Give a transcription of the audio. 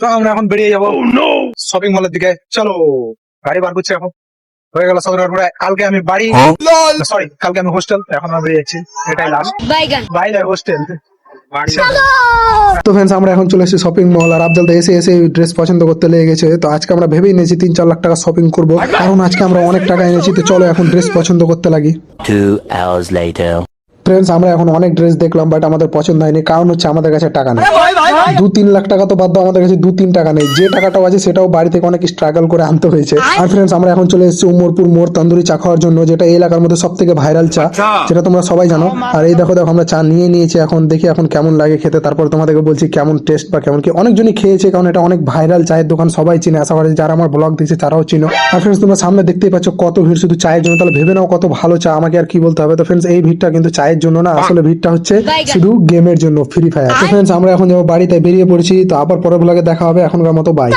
তো আমরা এখন বেরিয়ে যাবো শপিং মলের দিকে। চলো, গাড়ি বার করছি এখন। হয়ে গেল শপিং মল। কালকে আমি বাড়ি, সরি কালকে আমি হোস্টেল, এখন আমরা বেরিয়ে যাচ্ছি। এটাই লাস্ট, বাই বাই হোস্টেল। তো ফ্রেন্ডস, আমরা এখন চলে এসেছি শপিং মল। আর আফজাল এসে এসে ড্রেস পছন্দ করতে লেগে গেছে। তো আজকে আমরা ভেবেই নিয়েছি 3-4 লাখ টাকা শপিং করবো, কারণ আজকে আমরা অনেক টাকা এনেছি। তো চলো এখন ড্রেস পছন্দ করতে লাগি। 2 hours later. ফ্রেন্ডস, আমরা এখন অনেক ড্রেস দেখলাম, বাট আমাদের পছন্দ হয়নি। কারণ হচ্ছে আমাদের কাছে টাকা নেই। 2-3 লাখ টাকা তো বাদ দাও, আমাদের কাছে 2-3 টাকা নেই। যে টাকাটাও আছে সেটাও বাড়ি থেকে অনেক স্ট্রাগল করে আনতে হয়েছে। আর ফ্রেন্ডস, আমরা এখন চলে এসেছি উমরপুর মোড় তন্দুরি চা খাওয়ার জন্য, যেটা এই এলাকার মধ্যে সব থেকে ভাইরাল চা, যেটা তোমরা সবাই জানো। আর এই দেখো দেখো আমরা চা নিয়ে নিয়েছি। এখন দেখি এখন কেমন লাগে খেতে, তারপর তোমাদেরকে বলছি কেমন টেস্ট বা কেমন কি। অনেকজনই খেয়েছে, কারণ এটা অনেক ভাইরাল চায়ের দোকান, সবাই চিনে। আশা করি যারা আমার ব্লগ দেখছে তারাও চিনো। আর ফ্রেন্ডস, তোমরা সামনে দেখতেই পাচ্ছ কত ভিড় শুধু চায়ের জন্য। তাহলে ভেবে নাও কত ভালো চা, আমাকে আর কি বলতে হবে। তো ফ্রেন্ডস, এই ভিড়টা কিন্তু চায়ের জন্য না, আসলে ভিড়টা হচ্ছে শুধু গেমের জন্য, ফ্রি ফায়ার। তো ফ্রেন্ডস, আমরা এখন যাবো বাড়িতে, বেরিয়ে পড়েছি। তো আবার পরের ব্লগে দেখা হবে। এখনকার মতো বাই।